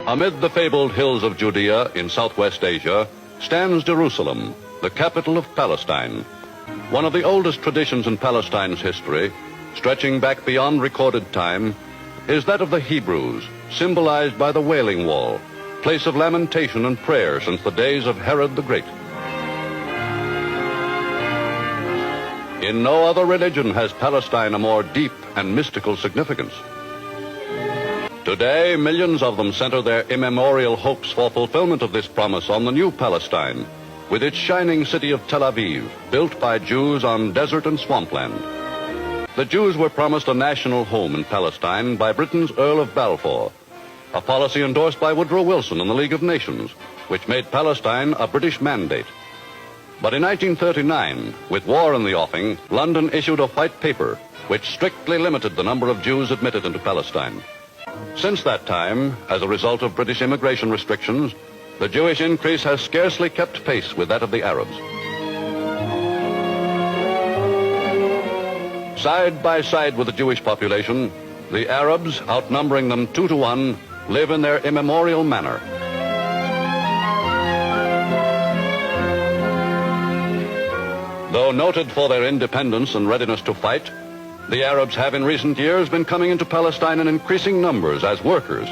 Amid the fabled hills of Judea in southwest Asia stands Jerusalem, the capital of Palestine. One of the oldest traditions in Palestine's history, stretching back beyond recorded time, is that of the Hebrews, symbolized by the Wailing Wall, place of lamentation and prayer since the days of Herod the Great. In no other religion has Palestine a more deep and mystical significance. Today, millions of them center their immemorial hopes for fulfillment of this promise on the new Palestine, with its shining city of Tel Aviv, built by Jews on desert and swampland. The Jews were promised a national home in Palestine by Britain's Earl of Balfour, a policy endorsed by Woodrow Wilson and the League of Nations, which made Palestine a British mandate. But in 1939, with war in the offing, London issued a white paper which strictly limited the number of Jews admitted into Palestine. Since that time, as a result of British immigration restrictions, the Jewish increase has scarcely kept pace with that of the Arabs. Side by side with the Jewish population, the Arabs, outnumbering them 2 to 1, live in their immemorial manner. Though noted for their independence and readiness to fight, the Arabs have in recent years been coming into Palestine in increasing numbers as workers.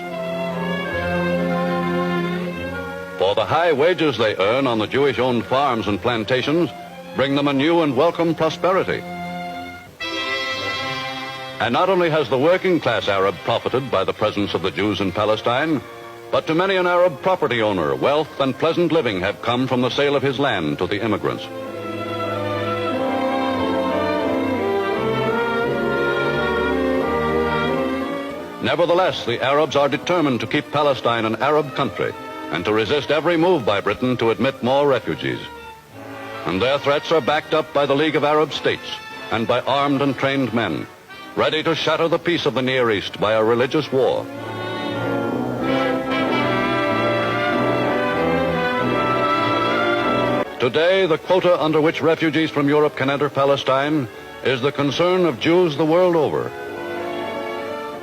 For the high wages they earn on the Jewish-owned farms and plantations bring them a new and welcome prosperity. And not only has the working-class Arab profited by the presence of the Jews in Palestine, but to many an Arab property owner, wealth and pleasant living have come from the sale of his land to the immigrants. Nevertheless, the Arabs are determined to keep Palestine an Arab country and to resist every move by Britain to admit more refugees. And their threats are backed up by the League of Arab States and by armed and trained men, ready to shatter the peace of the Near East by a religious war. Today, the quota under which refugees from Europe can enter Palestine is the concern of Jews the world over.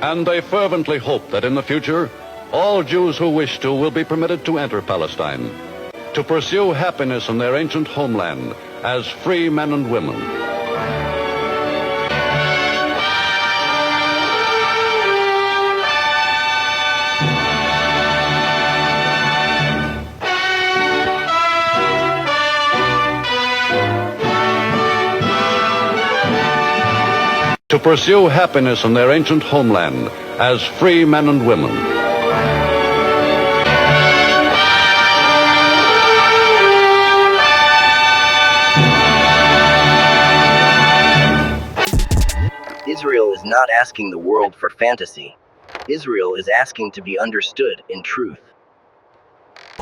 And they fervently hope that in the future, all Jews who wish to will be permitted to enter Palestine, to pursue happiness in their ancient homeland as free men and women. To pursue happiness in their ancient homeland as free men and women. Israel is not asking the world for fantasy. Israel is asking to be understood in truth.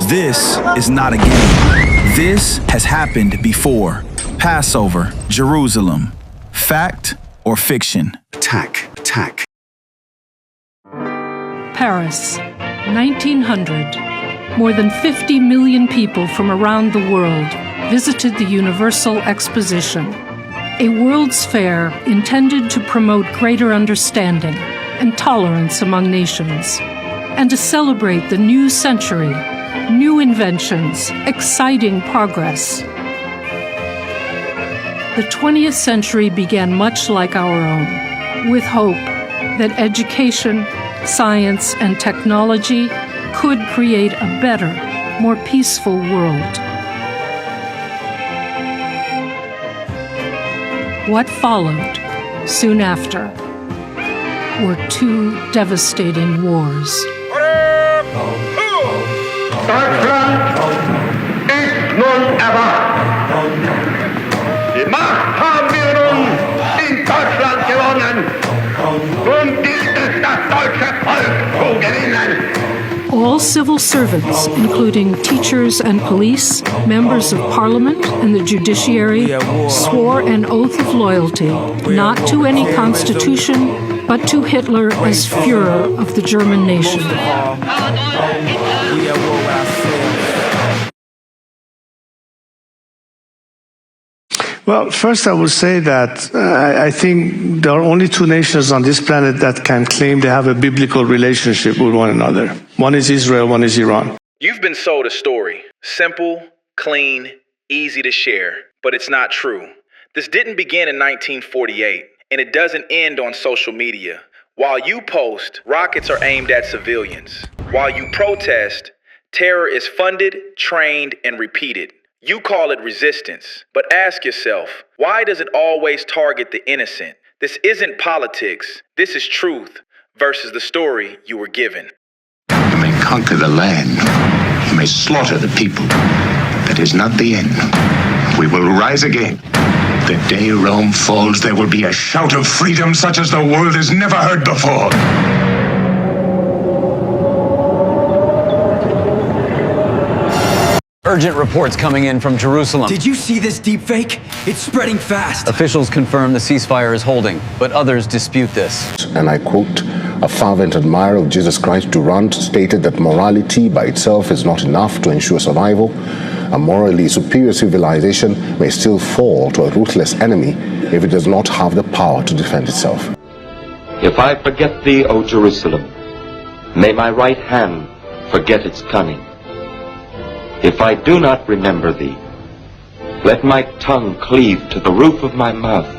This is not a game. This has happened before. Passover, Jerusalem. Fact or fiction? Attack. Paris, 1900. More than 50 million people from around the world visited the Universal Exposition, a world's fair intended to promote greater understanding and tolerance among nations, and to celebrate the new century, new inventions, exciting progress. The 20th century began much like our own, with hope that education, science, and technology could create a better, more peaceful world. What followed soon after were 2 devastating wars. Deutschland ist nun erwacht. Die Macht haben wir nun in Deutschland gewonnen. Nun gilt es, das deutsche Volk zu gewinnen. All civil servants, including teachers and police, members of parliament and the judiciary, swore an oath of loyalty, not to any constitution, but to Hitler as Führer of the German nation. Well, first I would say that I think there are only two nations on this planet that can claim they have a biblical relationship with one another. One is Israel, one is Iran. You've been sold a story. Simple, clean, easy to share. But it's not true. This didn't begin in 1948, and it doesn't end on social media. While you post, rockets are aimed at civilians. While you protest, terror is funded, trained, and repeated. You call it resistance, but ask yourself, why does it always target the innocent? This isn't politics. This is truth versus the story you were given. You may conquer the land. You may slaughter the people. That is not the end. We will rise again. The day Rome falls, there will be a shout of freedom such as the world has never heard before. Urgent reports coming in from Jerusalem. Did you see this deepfake? It's spreading fast. Officials confirm the ceasefire is holding, but others dispute this. And I quote, a fervent admirer of Jesus Christ, Durant, stated that morality by itself is not enough to ensure survival. A morally superior civilization may still fall to a ruthless enemy if it does not have the power to defend itself. If I forget thee, O Jerusalem, may my right hand forget its cunning. If I do not remember thee, let my tongue cleave to the roof of my mouth.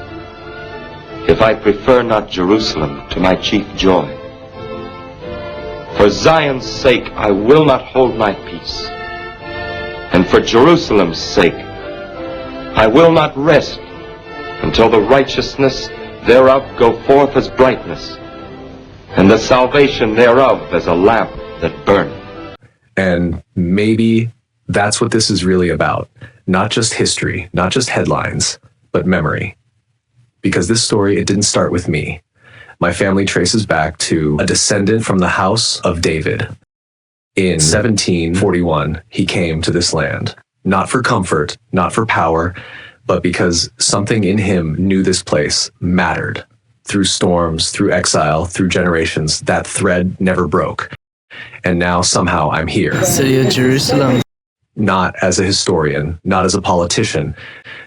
If I prefer not Jerusalem to my chief joy. For Zion's sake I will not hold my peace, and for Jerusalem's sake I will not rest until the righteousness thereof go forth as brightness, and the salvation thereof as a lamp that burneth. And maybe that's what this is really about. Not just history, not just headlines, but memory. Because this story, it didn't start with me. My family traces back to a descendant from the house of David. In 1741, he came to this land, not for comfort, not for power, but because something in him knew this place mattered. Through storms, through exile, through generations, that thread never broke. And now somehow I'm here. City of Jerusalem. Not as a historian, not as a politician,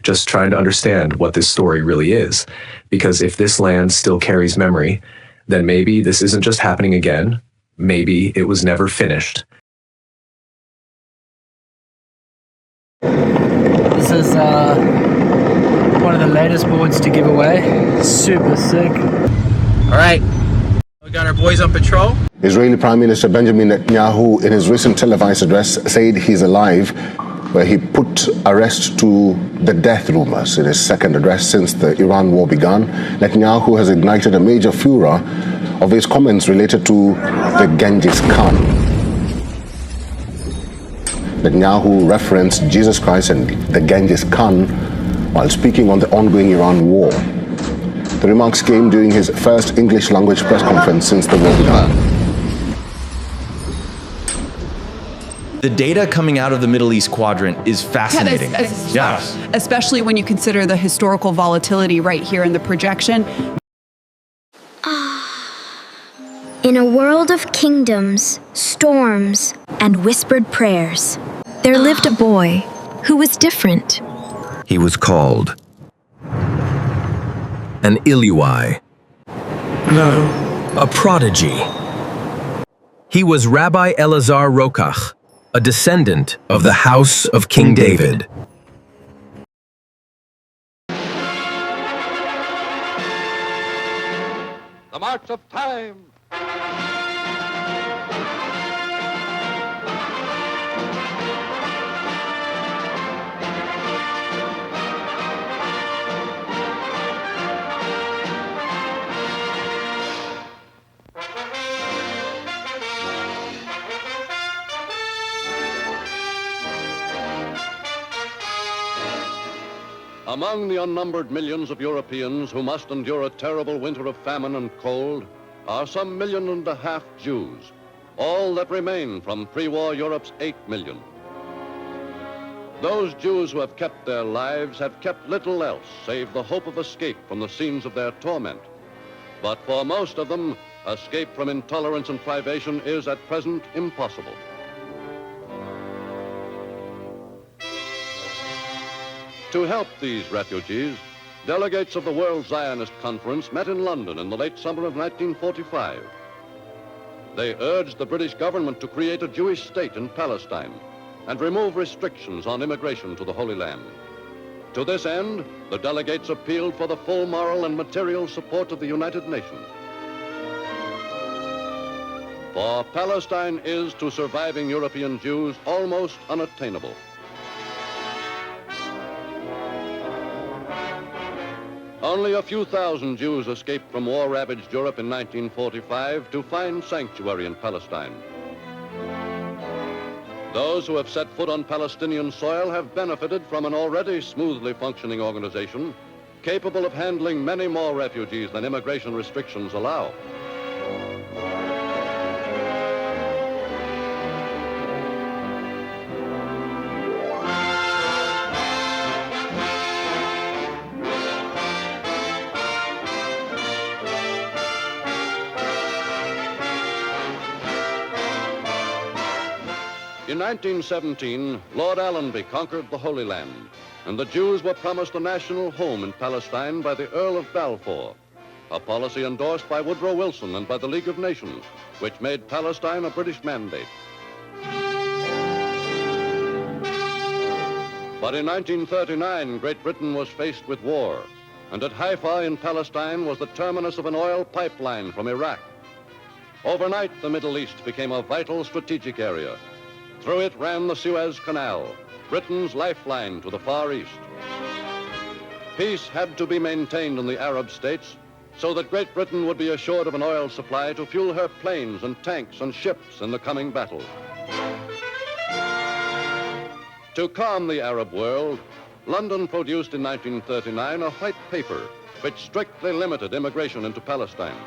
just trying to understand what this story really is. Because if this land still carries memory, then maybe this isn't just happening again. Maybe it was never finished. This is one of the latest boards to give away. Super sick. All right, we got our boys on patrol. Israeli Prime Minister Benjamin Netanyahu, in his recent televised address, said he's alive, where he put arrest to the death rumors. In his second address since the Iran war began, Netanyahu has ignited a major furor of his comments related to the Genghis Khan. Netanyahu referenced Jesus Christ and the Genghis Khan while speaking on the ongoing Iran war. The remarks came during his first English language press conference since the war began. The data coming out of the Middle East quadrant is fascinating. Especially when you consider the historical volatility right here in the projection. In a world of kingdoms, storms, and whispered prayers, there lived a boy who was different. He was called an Iliui. No. A prodigy. He was Rabbi Elazar Rokach, a descendant of the house of King David. The march of time. Among the unnumbered millions of Europeans who must endure a terrible winter of famine and cold are some 1.5 million Jews, all that remain from pre-war Europe's 8 million. Those Jews who have kept their lives have kept little else save the hope of escape from the scenes of their torment. But for most of them, escape from intolerance and privation is at present impossible. To help these refugees, delegates of the World Zionist Conference met in London in the late summer of 1945. They urged the British government to create a Jewish state in Palestine and remove restrictions on immigration to the Holy Land. To this end, the delegates appealed for the full moral and material support of the United Nations. For Palestine is to surviving European Jews almost unattainable. Only a few thousand Jews escaped from war-ravaged Europe in 1945 to find sanctuary in Palestine. Those who have set foot on Palestinian soil have benefited from an already smoothly functioning organization capable of handling many more refugees than immigration restrictions allow. In 1917, Lord Allenby conquered the Holy Land, and the Jews were promised a national home in Palestine by the Earl of Balfour, a policy endorsed by Woodrow Wilson and by the League of Nations, which made Palestine a British mandate. But in 1939, Great Britain was faced with war, and at Haifa in Palestine was the terminus of an oil pipeline from Iraq. Overnight, the Middle East became a vital strategic area. Through it ran the Suez Canal, Britain's lifeline to the Far East. Peace had to be maintained in the Arab states so that Great Britain would be assured of an oil supply to fuel her planes and tanks and ships in the coming battle. To calm the Arab world, London produced in 1939 a white paper which strictly limited immigration into Palestine.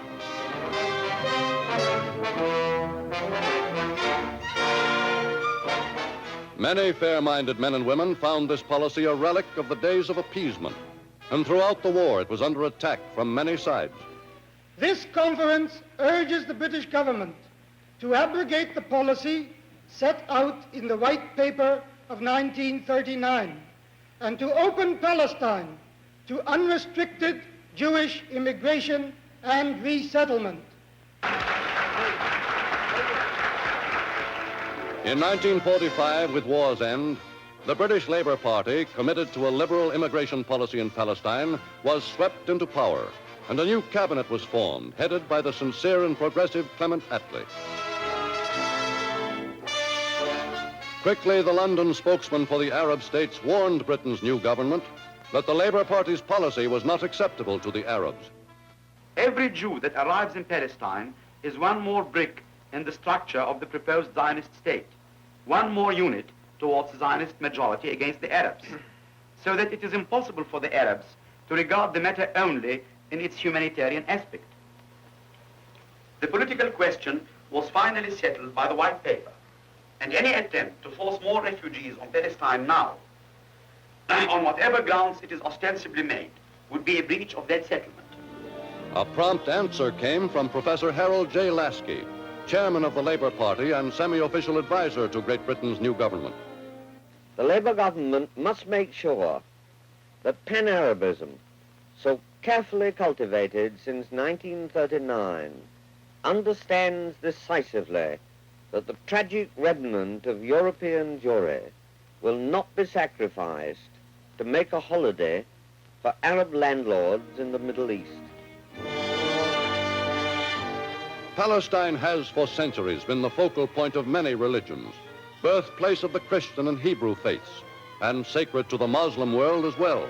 Many fair-minded men and women found this policy a relic of the days of appeasement, and throughout the war it was under attack from many sides. This conference urges the British government to abrogate the policy set out in the White Paper of 1939 and to open Palestine to unrestricted Jewish immigration and resettlement. In 1945, with war's end, the British Labour Party, committed to a liberal immigration policy in Palestine, was swept into power, and a new cabinet was formed, headed by the sincere and progressive Clement Attlee. Quickly, the London spokesman for the Arab states warned Britain's new government that the Labour Party's policy was not acceptable to the Arabs. Every Jew that arrives in Palestine is one more brick in the structure of the proposed Zionist state, one more unit towards the Zionist majority against the Arabs, so that it is impossible for the Arabs to regard the matter only in its humanitarian aspect. The political question was finally settled by the White Paper, and any attempt to force more refugees on Palestine now, on whatever grounds it is ostensibly made, would be a breach of that settlement. A prompt answer came from Professor Harold J. Lasky, chairman of the Labour Party and semi-official advisor to Great Britain's new government. The Labour government must make sure that pan-Arabism, so carefully cultivated since 1939, understands decisively that the tragic remnant of European Jewry will not be sacrificed to make a holiday for Arab landlords in the Middle East. Palestine has for centuries been the focal point of many religions, birthplace of the Christian and Hebrew faiths, and sacred to the Muslim world as well.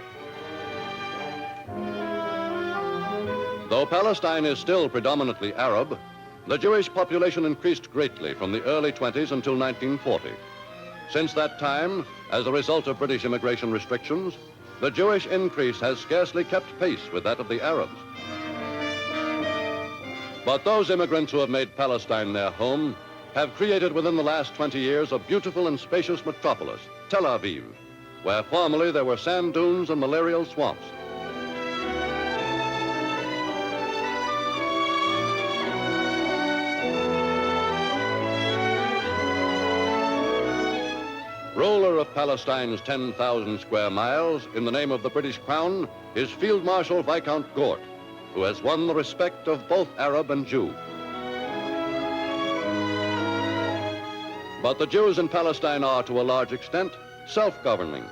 Though Palestine is still predominantly Arab, the Jewish population increased greatly from the early 20s until 1940. Since that time, as a result of British immigration restrictions, the Jewish increase has scarcely kept pace with that of the Arabs. But those immigrants who have made Palestine their home have created within the last 20 years a beautiful and spacious metropolis, Tel Aviv, where formerly there were sand dunes and malarial swamps. Ruler of Palestine's 10,000 square miles, in the name of the British Crown, is Field Marshal Viscount Gort, who has won the respect of both Arab and Jew. But the Jews in Palestine are, to a large extent, self-governing.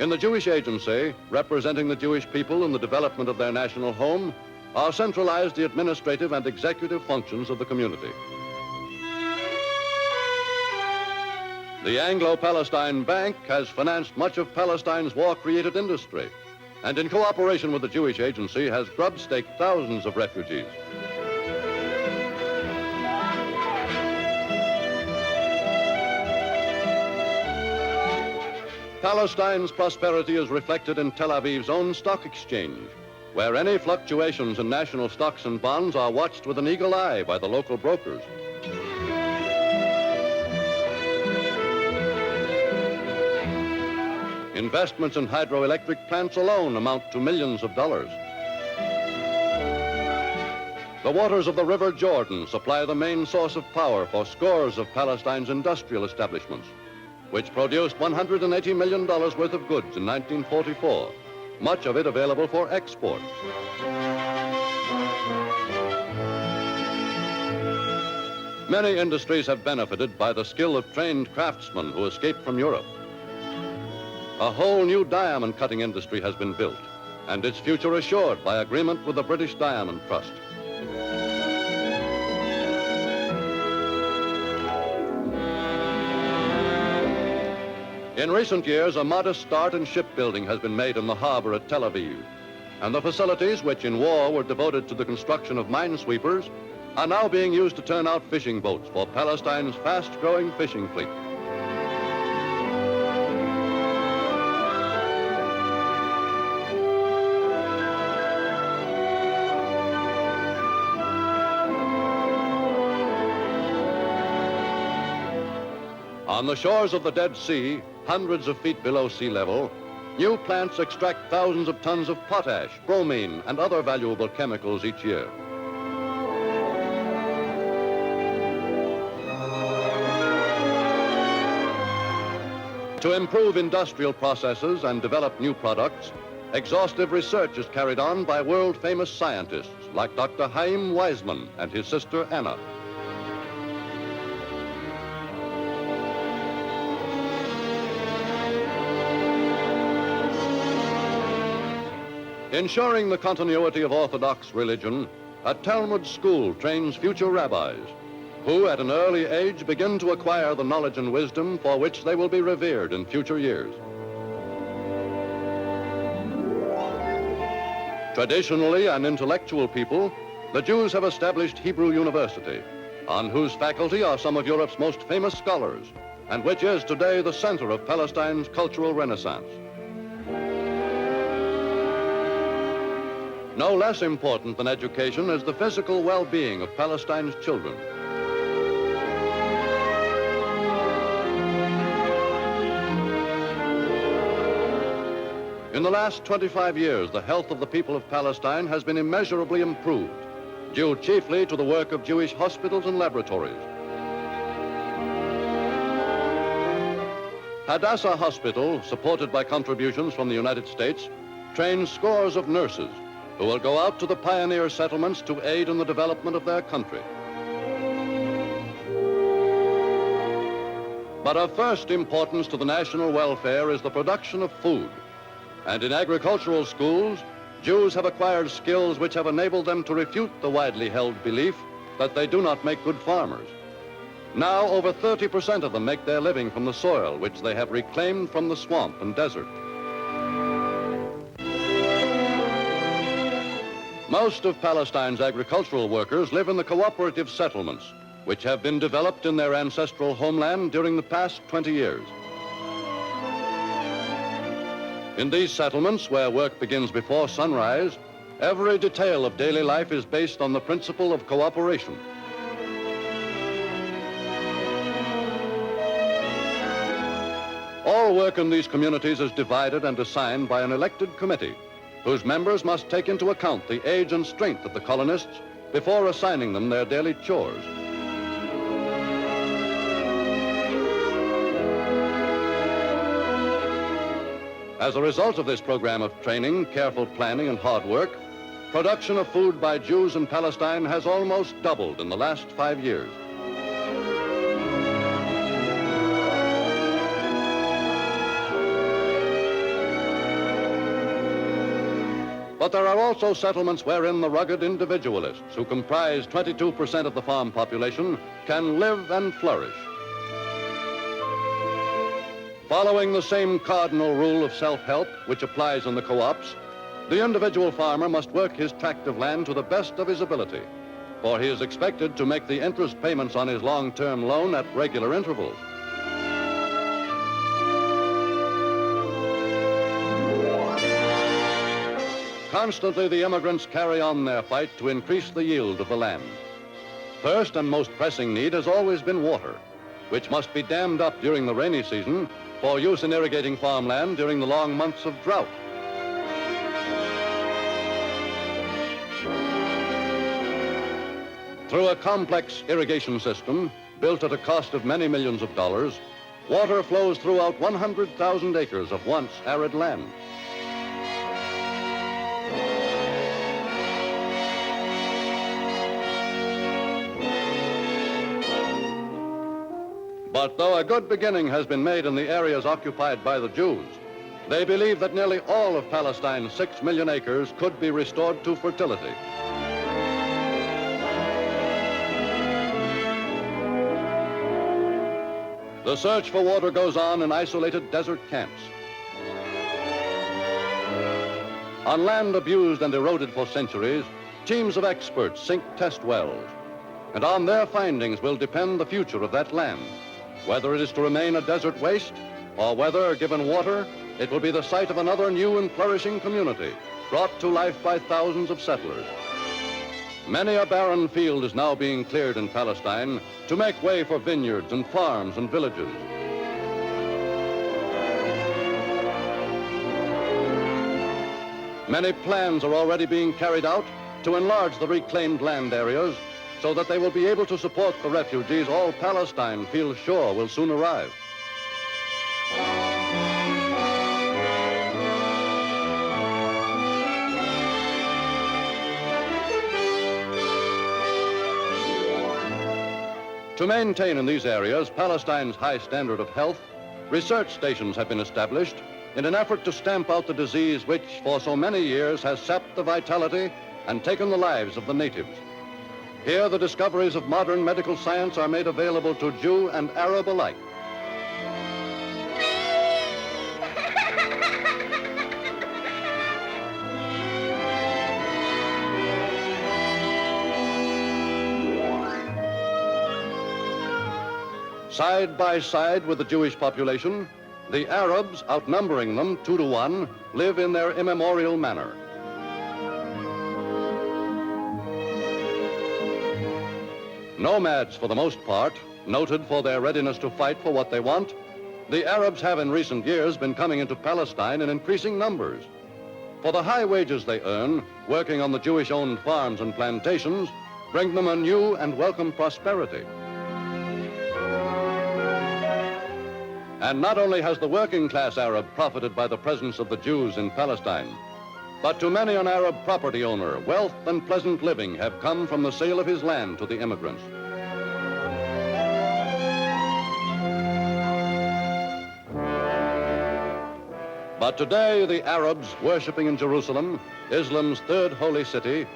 In the Jewish Agency, representing the Jewish people in the development of their national home, are centralized the administrative and executive functions of the community. The Anglo-Palestine Bank has financed much of Palestine's war-created industry, and in cooperation with the Jewish Agency has grub-staked thousands of refugees. Palestine's prosperity is reflected in Tel Aviv's own stock exchange, where any fluctuations in national stocks and bonds are watched with an eagle eye by the local brokers. Investments in hydroelectric plants alone amount to millions of dollars. The waters of the River Jordan supply the main source of power for scores of Palestine's industrial establishments, which produced $180 million worth of goods in 1944, much of it available for export. Many industries have benefited by the skill of trained craftsmen who escaped from Europe. A whole new diamond cutting industry has been built, and its future assured by agreement with the British Diamond Trust. In recent years, a modest start in shipbuilding has been made in the harbor at Tel Aviv, and the facilities which in war were devoted to the construction of minesweepers are now being used to turn out fishing boats for Palestine's fast-growing fishing fleet. On the shores of the Dead Sea, hundreds of feet below sea level, new plants extract thousands of tons of potash, bromine, and other valuable chemicals each year. To improve industrial processes and develop new products, exhaustive research is carried on by world-famous scientists like Dr. Chaim Weizmann and his sister Anna. Ensuring the continuity of Orthodox religion, a Talmud school trains future rabbis who at an early age begin to acquire the knowledge and wisdom for which they will be revered in future years. Traditionally an intellectual people, the Jews have established Hebrew University, on whose faculty are some of Europe's most famous scholars, and which is today the center of Palestine's cultural renaissance. No less important than education is the physical well-being of Palestine's children. In the last 25 years, the health of the people of Palestine has been immeasurably improved, due chiefly to the work of Jewish hospitals and laboratories. Hadassah Hospital, supported by contributions from the United States, trains scores of nurses who will go out to the pioneer settlements to aid in the development of their country. But of first importance to the national welfare is the production of food. And in agricultural schools, Jews have acquired skills which have enabled them to refute the widely held belief that they do not make good farmers. Now, over 30% of them make their living from the soil which they have reclaimed from the swamp and desert. Most of Palestine's agricultural workers live in the cooperative settlements, which have been developed in their ancestral homeland during the past 20 years. In these settlements, where work begins before sunrise, every detail of daily life is based on the principle of cooperation. All work in these communities is divided and assigned by an elected committee, whose members must take into account the age and strength of the colonists before assigning them their daily chores. As a result of this program of training, careful planning, and hard work, production of food by Jews in Palestine has almost doubled in the last 5 years. But there are also settlements wherein the rugged individualists, who comprise 22% of the farm population, can live and flourish. Following the same cardinal rule of self-help which applies in the co-ops, the individual farmer must work his tract of land to the best of his ability, for he is expected to make the interest payments on his long-term loan at regular intervals. Constantly, the immigrants carry on their fight to increase the yield of the land. First and most pressing need has always been water, which must be dammed up during the rainy season for use in irrigating farmland during the long months of drought. Through a complex irrigation system built at a cost of many millions of dollars, water flows throughout 100,000 acres of once arid land. But though a good beginning has been made in the areas occupied by the Jews, they believe that nearly all of Palestine's 6 million acres could be restored to fertility. The search for water goes on in isolated desert camps. On land abused and eroded for centuries, teams of experts sink test wells, and on their findings will depend the future of that land, whether it is to remain a desert waste or whether, given water, it will be the site of another new and flourishing community, brought to life by thousands of settlers. Many a barren field is now being cleared in Palestine to make way for vineyards and farms and villages. Many plans are already being carried out to enlarge the reclaimed land areas so that they will be able to support the refugees all Palestine feels sure will soon arrive. To maintain in these areas Palestine's high standard of health, research stations have been established in an effort to stamp out the disease which for so many years has sapped the vitality and taken the lives of the natives. Here, the discoveries of modern medical science are made available to Jew and Arab alike. Side by side with the Jewish population, the Arabs, outnumbering them 2 to 1, live in their immemorial manner. Nomads for the most part, noted for their readiness to fight for what they want, the Arabs have in recent years been coming into Palestine in increasing numbers. For the high wages they earn, working on the Jewish-owned farms and plantations, bring them a new and welcome prosperity. And not only has the working-class Arab profited by the presence of the Jews in Palestine, but to many an Arab property owner, wealth and pleasant living have come from the sale of his land to the immigrants. But today, the Arabs worshiping in Jerusalem, Islam's third holy city,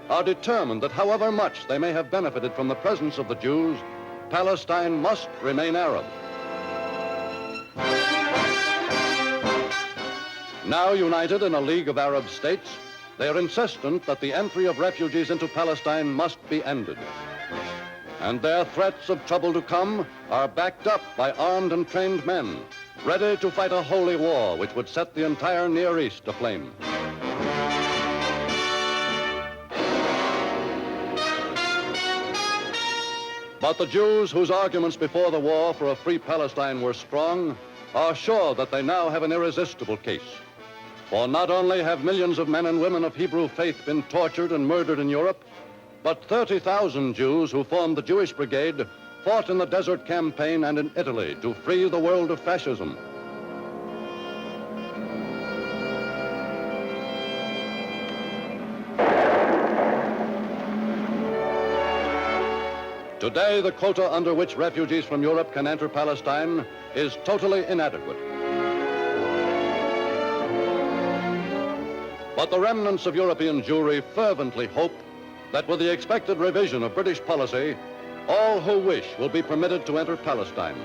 are determined that however much they may have benefited from the presence of the Jews, Palestine must remain Arab. Now united in a League of Arab States, they are insistent that the entry of refugees into Palestine must be ended. And their threats of trouble to come are backed up by armed and trained men, ready to fight a holy war which would set the entire Near East aflame. But the Jews, whose arguments before the war for a free Palestine were strong, are sure that they now have an irresistible case. For not only have millions of men and women of Hebrew faith been tortured and murdered in Europe, but 30,000 Jews who formed the Jewish Brigade fought in the Desert Campaign and in Italy to free the world of fascism. Today, the quota under which refugees from Europe can enter Palestine is totally inadequate. But the remnants of European Jewry fervently hope that with the expected revision of British policy, all who wish will be permitted to enter Palestine,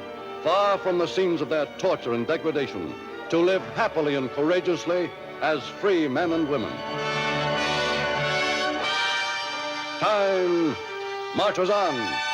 far from the scenes of their torture and degradation, to live happily and courageously as free men and women. Time marches on.